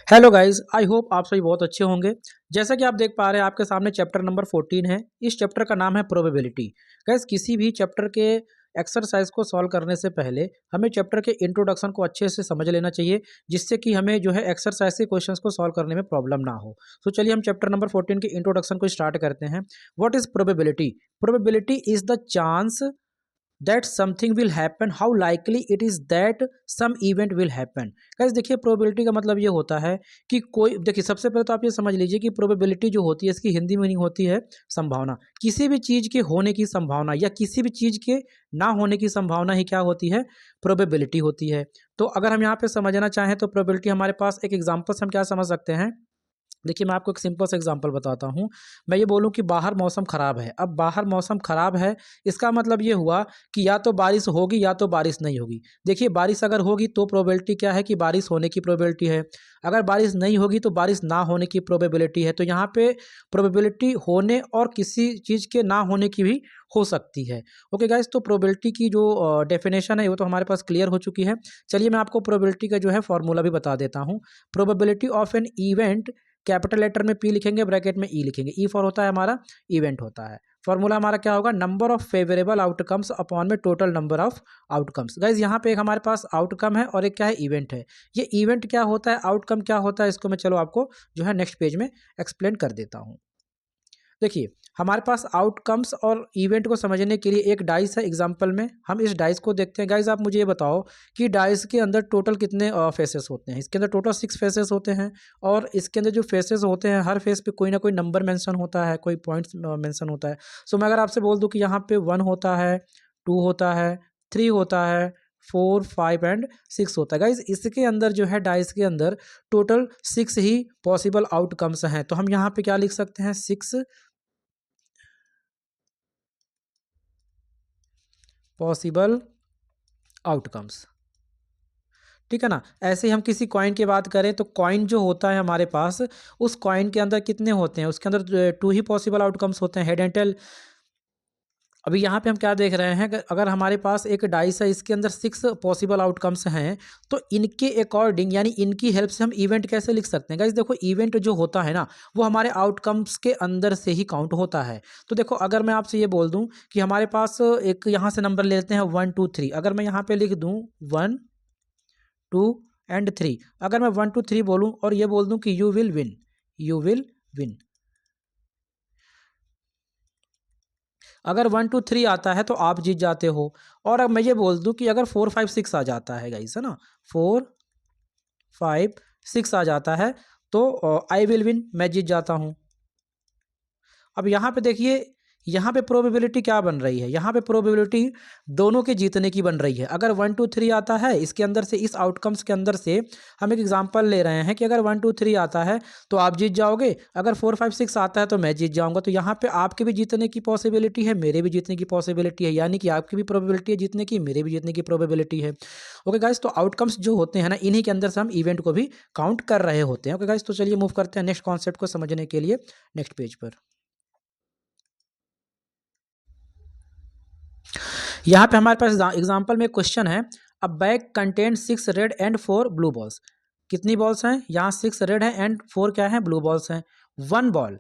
Hello guys, I hope आप सभी बहुत अच्छे होंगे। जैसा कि आप देख पा रहे हैं आपके सामने चैप्टर नंबर 14 है। इस चैप्टर का नाम है प्रोबेबिलिटी। गाइस, किसी भी चैप्टर के एक्सरसाइज को सॉल्व करने से पहले हमें चैप्टर के इंट्रोडक्शन को अच्छे से समझ लेना चाहिए, जिससे कि हमें जो है एक्सरसाइज के क्वेश्चंस को सॉल्व करने में प्रॉब्लम ना हो। तो चलिए हम चैप्टर नंबर 14 के इंट्रोडक्शन को स्टार्ट करते हैं। What is probability? Probability is the chance that something will happen, how likely it is that some event will happen। Guys देखिए, प्रोबेबिलिटी का मतलब ये होता है कि कोई, देखिए सबसे पहले तो आप ये समझ लीजिए कि प्रोबेबिलिटी जो होती है इसकी हिंदी मीनिंग होती है संभावना। किसी भी चीज़ के होने की संभावना या किसी भी चीज़ के ना होने की संभावना ही क्या होती है? प्रोबेबिलिटी होती है। तो अगर हम यहाँ पे समझना चाहें तो प्रोबेबिलिटी हमारे पास एक एग्जाम्पल से हम क्या समझ सकते हैं। देखिए, मैं आपको एक सिंपल सा एग्जांपल बताता हूँ। मैं ये बोलूँ कि बाहर मौसम ख़राब है। अब बाहर मौसम ख़राब है, इसका मतलब ये हुआ कि या तो बारिश होगी या तो बारिश नहीं होगी। देखिए, बारिश अगर होगी तो प्रोबेबिलिटी क्या है कि बारिश होने की प्रोबेबिलिटी है। अगर बारिश नहीं होगी तो बारिश ना होने की प्रोबेबिलिटी है। तो यहाँ पे प्रोबेबिलिटी होने और किसी चीज़ के ना होने की भी हो सकती है। ओके गाइस, तो प्रोबेबिलिटी की जो डेफिनेशन है वो तो हमारे पास क्लियर हो चुकी है। चलिए मैं आपको प्रोबेबिलिटी का जो है फॉर्मूला भी बता देता हूँ। Probability of an event, capital letter में पी लिखेंगे, ब्रैकेट में ई लिखेंगे। ई फॉर होता है हमारा इवेंट होता है। फॉर्मूला हमारा क्या होगा? Number of favourable outcomes upon में total number of outcomes. Guys यहाँ पे एक हमारे पास आउटकम है और एक क्या है? इवेंट है। ये इवेंट क्या होता है, आउटकम क्या होता है, इसको मैं चलो आपको जो है नेक्स्ट पेज में एक्सप्लेन कर देता हूँ। देखिए, हमारे पास आउटकम्स और इवेंट को समझने के लिए एक डाइस है। एग्जांपल में हम इस डाइस को देखते हैं। गाइस आप मुझे ये बताओ कि डाइस के अंदर टोटल कितने फेसेस होते हैं? इसके अंदर टोटल 6 फेसेस होते हैं। और इसके अंदर जो फेसेस होते हैं, हर फेस पे कोई ना कोई नंबर मेंशन होता है, कोई पॉइंट्स मेंशन होता है। सो मैं अगर आपसे बोल दूं कि यहाँ पे 1 होता है, 2 होता है, 3 होता है, 4, 5 एंड 6 होता है। गाइज इसके अंदर जो है डाइस के अंदर टोटल 6 ही पॉसिबल आउटकम्स हैं। तो हम यहाँ पे क्या लिख सकते हैं? 6 पॉसिबल आउटकम्स। ठीक है ना? ऐसे ही हम किसी कॉइन की बात करें तो कॉइन जो होता है हमारे पास, उस कॉइन के अंदर कितने होते हैं? उसके अंदर 2 ही पॉसिबल आउटकम्स होते हैं, हेड एंड टेल। अभी यहाँ पे हम क्या देख रहे हैं कि अगर हमारे पास एक डाइस है, इसके अंदर 6 पॉसिबल आउटकम्स हैं, तो इनके अकॉर्डिंग यानी इनकी हेल्प से हम इवेंट कैसे लिख सकते हैं? गाइस देखो, इवेंट जो होता है ना, वो हमारे आउटकम्स के अंदर से ही काउंट होता है। तो देखो, अगर मैं आपसे ये बोल दूं कि हमारे पास एक यहाँ से नंबर लेते हैं 1 2 3। अगर मैं यहाँ पे लिख दूं 1 2 एंड 3, अगर मैं 1 2 3 बोलूं और ये बोल दूं कि you will win, you will win. अगर 1 2 3 आता है तो आप जीत जाते हो। और अब मैं ये बोल दूं कि अगर 4 5 6 आ जाता है गाइस, है ना, 4 5 6 आ जाता है तो आई विल विन, मैं जीत जाता हूं। अब यहाँ पे देखिए, यहाँ पे प्रोबेबिलिटी क्या बन रही है? यहाँ पे प्रोबेबिलिटी दोनों के जीतने की बन रही है। अगर 1 2 3 आता है, इसके अंदर से, इस आउटकम्स के अंदर से हम एक एग्जांपल ले रहे हैं कि अगर 1 2 3 आता है तो आप जीत जाओगे, अगर 4 5 6 आता है तो मैं जीत जाऊंगा। तो यहाँ पे आपके भी जीतने की पॉसिबिलिटी है, मेरे भी जीतने की पॉसिबिलिटी है, यानी कि आपकी भी प्रोबेबिलिटी है जीतने की, मेरे भी जीतने की प्रोबेबिलिटी है। ओके गाइस, तो आउटकम्स जो होते हैं ना, इन्हीं के अंदर से हम इवेंट को भी काउंट कर रहे होते हैं। ओके गाइस, तो चलिए मूव करते हैं नेक्स्ट कॉन्सेप्ट को समझने के लिए नेक्स्ट पेज पर। यहाँ पे हमारे पास एग्जाम्पल में क्वेश्चन है। अ bag contain 6 red and 4 blue balls. कितनी बॉल्स हैं? यहाँ 6 रेड है एंड 4 क्या है? ब्लू बॉल्स हैं। 1 बॉल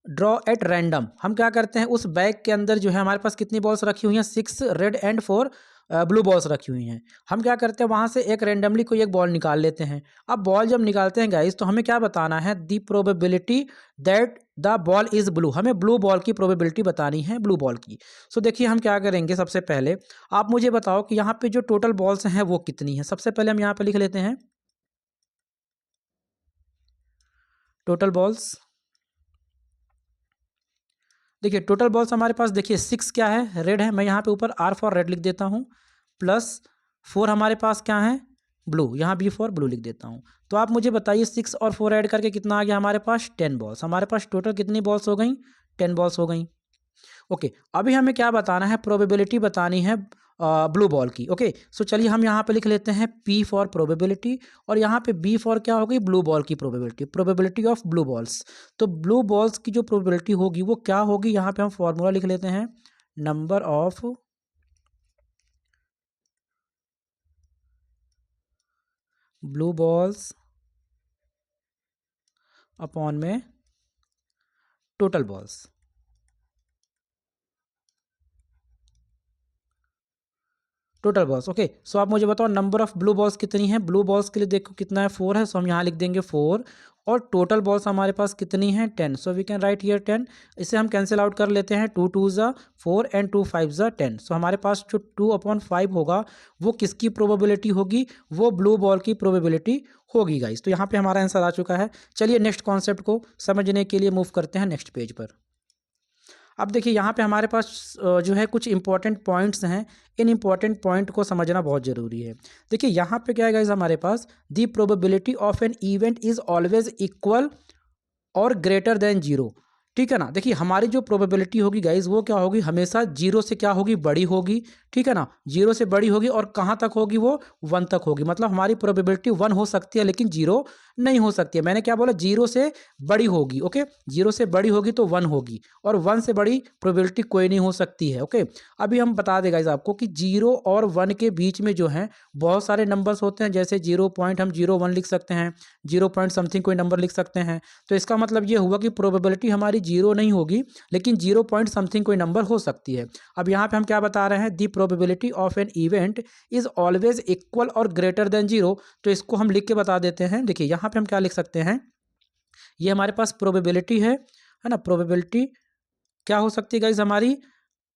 ड्रॉ एट रैंडम। हम क्या करते हैं, उस बैग के अंदर जो है हमारे पास कितनी बॉल्स रखी हुई हैं? 6 रेड एंड 4 ब्लू बॉल्स रखी हुई हैं। हम क्या करते हैं, वहां से एक रैंडमली कोई एक बॉल निकाल लेते हैं। अब बॉल जब निकालते हैं गाइस, तो हमें क्या बताना है? The probability that the ball is blue. हमें ब्लू बॉल की प्रोबेबिलिटी बतानी है, ब्लू बॉल की। सो देखिए, हम क्या करेंगे, सबसे पहले आप मुझे बताओ कि यहाँ पे जो टोटल बॉल्स हैं वो कितनी है। सबसे पहले हम यहाँ पे लिख लेते हैं टोटल बॉल्स। देखिए, टोटल बॉल्स हमारे पास, देखिए 6 क्या है? रेड है। मैं यहाँ पे ऊपर आर फॉर रेड लिख देता हूँ, प्लस 4 हमारे पास क्या है? ब्लू। यहाँ बी फॉर ब्लू लिख देता हूँ। तो आप मुझे बताइए 6 और 4 ऐड करके कितना आ गया हमारे पास? 10 बॉल्स। हमारे पास टोटल कितनी बॉल्स हो गई? 10 बॉल्स हो गई। ओके, अभी हमें क्या बताना है? प्रोबेबिलिटी बतानी है ब्लू बॉल की। ओके, सो चलिए हम यहाँ पे लिख लेते हैं पी फॉर प्रोबेबिलिटी, और यहाँ पे बी फॉर क्या होगी? ब्लू बॉल की probability, probability of blue balls. तो ब्लू बॉल्स की जो प्रोबेबिलिटी होगी वो क्या होगी? यहाँ पे हम फॉर्मूला लिख लेते हैं, number of blue balls upon में total balls. Total balls. Okay, so आप मुझे बताओ नंबर ऑफ ब्लू बॉल्स कितनी है। ब्लू बॉल्स के लिए देखो कितना है, 4 है, सो हम यहाँ लिख देंगे 4। और टोटल बॉल्स हमारे पास कितनी है, 10, so we can write here 10। इसे हम कैंसिल आउट कर लेते हैं, 2 2 ज़ा 4 एंड 2 5 ज़ा 10। सो हमारे पास जो 2/5 होगा वो किसकी प्रोबेबिलिटी होगी, वो ब्लू बॉल की प्रोबेबिलिटी होगी गाइस। तो यहाँ पे हमारा आंसर आ चुका है। चलिए नेक्स्ट कॉन्सेप्ट को समझने के लिए मूव करते हैं नेक्स्ट पेज पर। अब देखिए यहाँ पे हमारे पास जो है कुछ इंपॉर्टेंट पॉइंट्स हैं। इन इंपॉर्टेंट पॉइंट को समझना बहुत ज़रूरी है। देखिए यहाँ पे क्या है गाइस, हमारे पास the probability of an event is always equal और ग्रेटर देन जीरो। ठीक है ना। देखिए हमारी जो प्रोबेबिलिटी होगी गाइज वो क्या होगी, हमेशा जीरो से क्या होगी, बड़ी होगी। ठीक है ना, जीरो से बड़ी होगी। और कहाँ तक होगी, वो 1 तक होगी। मतलब हमारी प्रोबेबिलिटी 1 हो सकती है लेकिन जीरो नहीं हो सकती है। मैंने क्या बोला, जीरो से बड़ी होगी। ओके, जीरो से बड़ी होगी तो 1 होगी, और 1 से बड़ी प्रोबेबिलिटी कोई नहीं हो सकती है। ओके, अभी हम बता दें गाइज आपको कि 0 और 1 के बीच में जो है बहुत सारे नंबर्स होते हैं। जैसे 0 पॉइंट हम 01 लिख सकते हैं, 0 पॉइंट समथिंग कोई नंबर लिख सकते हैं। तो इसका मतलब ये हुआ कि प्रोबेबिलिटी हमारी 0 नहीं होगी लेकिन 0 पॉइंट समथिंग कोई नंबर हो सकती है। अब यहाँ पे हम क्या बता रहे हैं, the probability of an event is always equal और ग्रेटर देन 0। तो इसको हम लिख के बता देते हैं। देखिए यहाँ पे हम क्या लिख सकते हैं, ये हमारे पास प्रोबेबिलिटी है ना। प्रोबेबिलिटी क्या हो सकती है गाइज हमारी,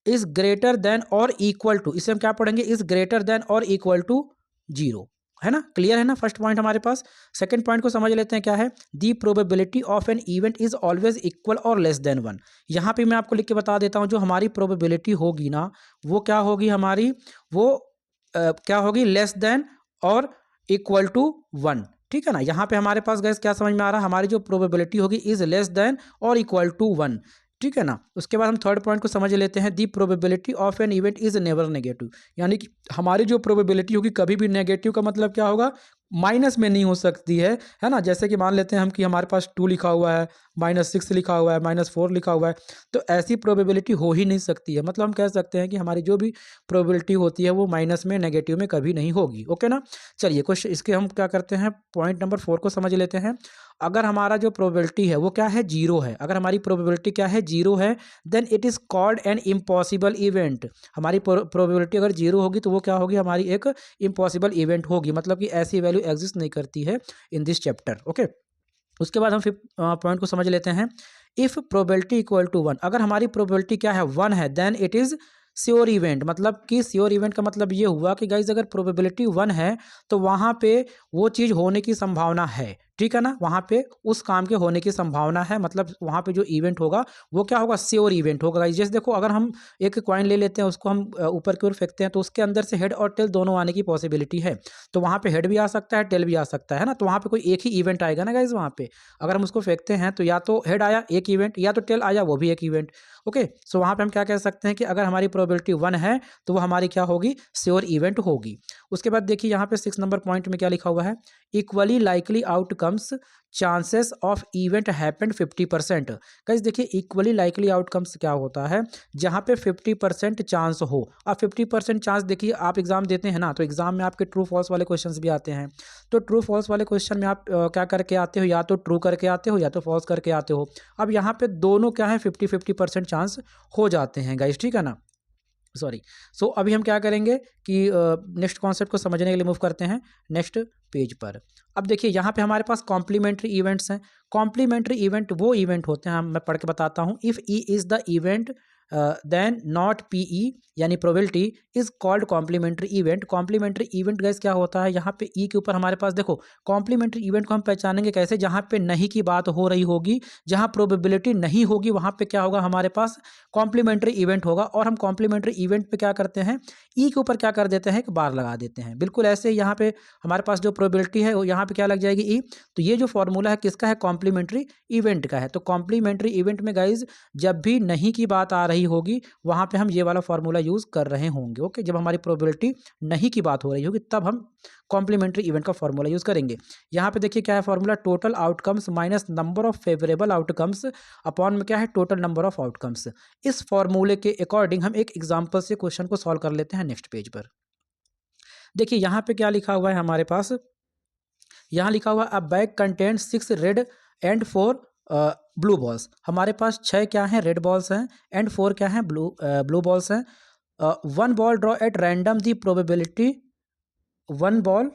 इज ग्रेटर देन और इक्वल टू, इसे हम क्या पढ़ेंगे, इज ग्रेटर देन और इक्वल टू 0। है ना, क्लियर है ना फर्स्ट पॉइंट हमारे पास। सेकंड पॉइंट को समझ लेते हैं, क्या है, the probability of an event is always equal और लेस देन 1। यहाँ पे मैं आपको लिख के बता देता हूँ, जो हमारी प्रोबेबिलिटी होगी ना वो क्या होगी हमारी, वो क्या होगी, लेस देन और इक्वल टू 1। ठीक है ना, यहाँ पे हमारे पास गैस क्या समझ में आ रहा है, हमारी जो प्रोबेबिलिटी होगी इज लेस देन और इक्वल टू 1। ठीक है ना, उसके बाद हम थर्ड पॉइंट को समझ लेते हैं, the probability of an event is never negative. यानी कि हमारी जो प्रोबेबिलिटी होगी कभी भी नेगेटिव का मतलब क्या होगा, माइनस में नहीं हो सकती है ना। जैसे कि मान लेते हैं हम कि हमारे पास 2 लिखा हुआ है, -6 लिखा हुआ है, -4 लिखा हुआ है, तो ऐसी प्रोबेबिलिटी हो ही नहीं सकती है। मतलब हम कह सकते हैं कि हमारी जो भी प्रोबेबिलिटी होती है वो माइनस में, नेगेटिव में कभी नहीं होगी। ओके ना, चलिए कुछ इसके हम क्या करते हैं, पॉइंट नंबर 4 को समझ लेते हैं। अगर हमारा जो प्रोबेबिलिटी है वो क्या है, 0 है, अगर हमारी प्रोबेबिलिटी क्या है, 0 है, then it is called an impossible event. हमारी प्रोबेबिलिटी अगर 0 होगी तो वो क्या होगी, हमारी एक इम्पॉसिबल इवेंट होगी। मतलब कि ऐसी वैल्यू एग्जिस्ट नहीं करती है इन दिस चैप्टर। ओके, उसके बाद हम फिफ्थ पॉइंट को समझ लेते हैं, इफ़ प्रोबेबिलिटी इक्वल टू 1। अगर हमारी प्रोबेबिलिटी क्या है, 1 है, then it is sure event. मतलब कि श्योर इवेंट का मतलब ये हुआ कि गाइज अगर प्रोबेबिलिटी 1 है तो वहाँ पे वो चीज़ होने की संभावना है। ठीक है ना, वहाँ पे उस काम के होने की संभावना है। मतलब वहाँ पे जो इवेंट होगा वो क्या होगा, श्योर इवेंट होगा। गाइज जैसे देखो, अगर हम एक कॉइन ले लेते हैं, उसको हम ऊपर की ओर फेंकते हैं तो उसके अंदर से हेड और टेल दोनों आने की पॉसिबिलिटी है। तो वहाँ पे हेड भी आ सकता है, टेल भी आ सकता है ना। तो वहाँ पे कोई एक ही इवेंट आएगा ना गाइज। वहाँ पे अगर हम उसको फेंकते हैं तो या तो हेड आया एक इवेंट, या तो टेल आया वो भी एक इवेंट। ओके, सो वहाँ पे हम क्या कह सकते हैं कि अगर हमारी प्रोबेबिलिटी 1 है तो वो हमारी क्या होगी, श्योर इवेंट होगी। उसके बाद देखिए यहाँ पे 6 नंबर पॉइंट में क्या लिखा हुआ है, equally likely outcomes chances of event happened 50%। Guys देखिए, इक्वली लाइकली आउटकम्स क्या होता है, जहाँ पे 50% चांस हो। अब 50% चांस देखिए, आप एग्जाम देते हैं ना, तो एग्जाम में आपके ट्रू फॉल्स वाले क्वेश्चंस भी आते हैं। तो ट्रू फॉल्स वाले क्वेश्चन में आप क्या करके आते हो, या तो ट्रू करके आते हो या तो फॉल्स करके आते हो। अब यहाँ पे दोनों क्या है, 50-50% चांस हो जाते हैं गाइस। ठीक है ना, सॉरी। सो अभी हम क्या करेंगे कि नेक्स्ट कॉन्सेप्ट को समझने के लिए मूव करते हैं नेक्स्ट पेज पर। अब देखिए यहाँ पे हमारे पास कॉम्प्लीमेंट्री इवेंट्स हैं। कॉम्प्लीमेंट्री इवेंट वो इवेंट होते हैं, मैं पढ़ के बताता हूँ। If E is the event then not P E, यानी probability is called complementary event. Complementary event guys क्या होता है, यहाँ पे ई के ऊपर हमारे पास देखो, कॉम्प्लीमेंट्री इवेंट को हम पहचानेंगे कैसे, जहाँ पे नहीं की बात हो रही होगी, जहाँ प्रोबेबिलिटी नहीं होगी, वहाँ पे क्या होगा, हमारे पास कॉम्प्लीमेंट्री इवेंट होगा। और हम कॉम्प्लीमेंट्री इवेंट पे क्या करते हैं, ई के ऊपर क्या कर देते हैं, एक बार लगा देते हैं। बिल्कुल ऐसे यहाँ पे हमारे पास जो प्रोबेबिलिटी है वो यहाँ पे क्या लग जाएगी, ई। तो ये जो फॉर्मूला है किसका है, कॉम्प्लीमेंट्री इवेंट का है। तो कॉम्प्लीमेंट्री इवेंट में गाइज जब भी नहीं की बात आ रही होगी वहां पे हम ये वाला फॉर्मूला यूज कर रहे होंगे। ओके, जब हमारी प्रोबेबिलिटी नहीं की बात हो रही होगी तब हम कॉम्प्लीमेंट्री इवेंट का फॉर्मूला यूज करेंगे। यहाँ पे देखिए क्या है formula, total outcomes minus number of favourable outcomes upon में क्या है, टोटल नंबर ऑफ आउटकम्स। इस फॉर्मूले के अकॉर्डिंग हम एक एग्जांपल से क्वेश्चन को सॉल्व कर लेते हैं नेक्स्ट पेज पर। देखिए यहाँ पे क्या लिखा हुआ है हमारे पास, यहाँ लिखा हुआ अ bag content 6 red and 4 blue balls. हमारे पास 6 क्या हैं, रेड बॉल्स हैं, एंड 4 क्या हैं, ब्लू बॉल्स हैं। 1 ball draw at random the probability, 1 ball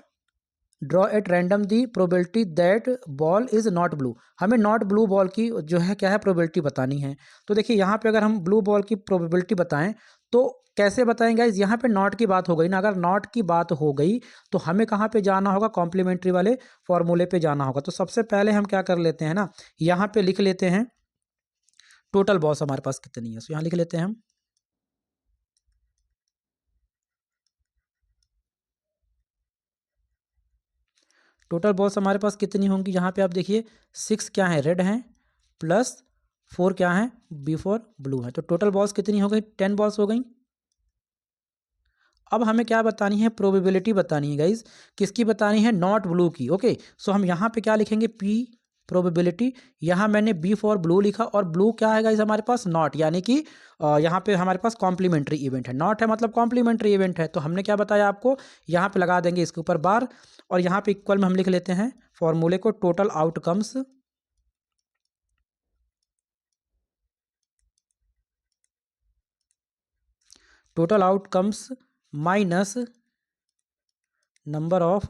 draw at random the probability that ball is not blue. हमें नॉट ब्लू बॉल की जो है क्या है, प्रोबेबिलिटी बतानी है। तो देखिए यहाँ पे अगर हम ब्लू बॉल की प्रोबेबिलिटी बताएं तो कैसे बताएंगे गाइस, यहाँ पे नॉट की बात हो गई ना। अगर नॉट की बात हो गई तो हमें कहाँ पे जाना होगा, कॉम्प्लीमेंट्री वाले फॉर्मूले पे जाना होगा। तो सबसे पहले हम क्या कर लेते हैं ना, यहाँ पे लिख लेते हैं टोटल बॉल्स हमारे पास कितनी है। तो यहाँ लिख लेते हैं हम टोटल बॉल्स हमारे पास कितनी होंगी। यहाँ पे आप देखिए 6 क्या है, रेड हैं, प्लस 4 क्या है, B4 ब्लू है। तो टोटल बॉल्स कितनी हो गई, 10 बॉल्स हो गई। अब हमें क्या बतानी है, प्रोबेबिलिटी बतानी है गाइज। किसकी बतानी है, नॉट ब्लू की। ओके, सो हम यहाँ पे क्या लिखेंगे, P प्रोबेबिलिटी। यहाँ मैंने B4 ब्लू लिखा, और ब्लू क्या है गाइज हमारे पास, नॉट, यानी कि यहाँ पे हमारे पास कॉम्प्लीमेंट्री इवेंट है। नॉट है मतलब कॉम्प्लीमेंट्री इवेंट है। तो हमने क्या बताया आपको, यहाँ पे लगा देंगे इसके ऊपर बार, और यहाँ पे इक्वल में हम लिख लेते हैं फॉर्मूले को, total outcomes minus number of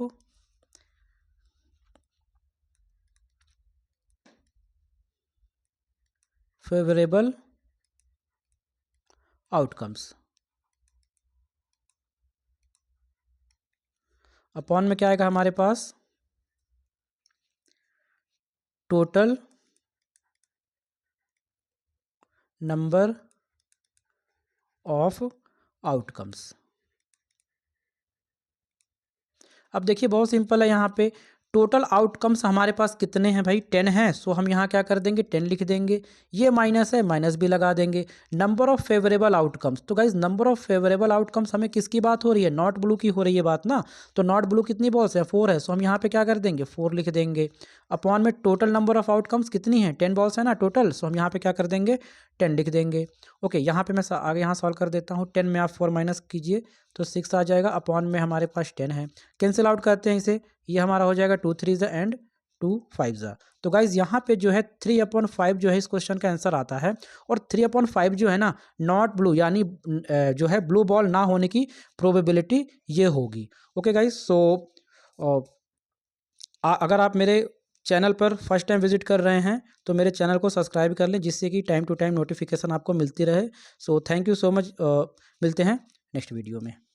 favourable outcomes. Upon में क्या आएगा हमारे पास, टोटल नंबर ऑफ आउटकम्स। अब देखिए बहुत सिंपल है, यहाँ पे टोटल आउटकम्स हमारे पास कितने हैं भाई, 10 हैं। सो हम यहाँ क्या कर देंगे, 10 लिख देंगे। ये माइनस है, माइनस भी लगा देंगे। नंबर ऑफ फेवरेबल आउटकम्स, तो guys number of favourable outcomes हमें किसकी बात हो रही है, नॉट ब्लू की हो रही है बात ना। तो नॉट ब्लू कितनी बॉल्स है, 4 है। सो हम यहाँ पे क्या कर देंगे, 4 लिख देंगे। अपॉन में टोटल नंबर ऑफ आउटकम्स कितनी है, 10 बॉल्स है ना टोटल। सो हम यहाँ पे क्या कर देंगे, 10 लिख देंगे। ओके, यहाँ पे मैं आगे यहाँ सॉल्व कर देता हूँ। 10 में आप 4 माइनस कीजिए तो 6 आ जाएगा। अपॉन में हमारे पास 10 है, कैंसिल आउट करते हैं इसे। ये हमारा हो जाएगा 2 3 ज़ा एंड 2 5 ज़ा। तो गाइज यहाँ पे जो है 3/5 जो है इस क्वेश्चन का आंसर आता है। और 3/5 जो है ना, नॉट ब्लू यानी जो है ब्लू बॉल ना होने की प्रोबेबिलिटी ये होगी। ओके गाइज, सो अगर आप मेरे चैनल पर फर्स्ट टाइम विजिट कर रहे हैं तो मेरे चैनल को सब्सक्राइब कर लें, जिससे कि टाइम टू टाइम नोटिफिकेशन आपको मिलती रहे। So thank you so much, मिलते हैं नेक्स्ट वीडियो में।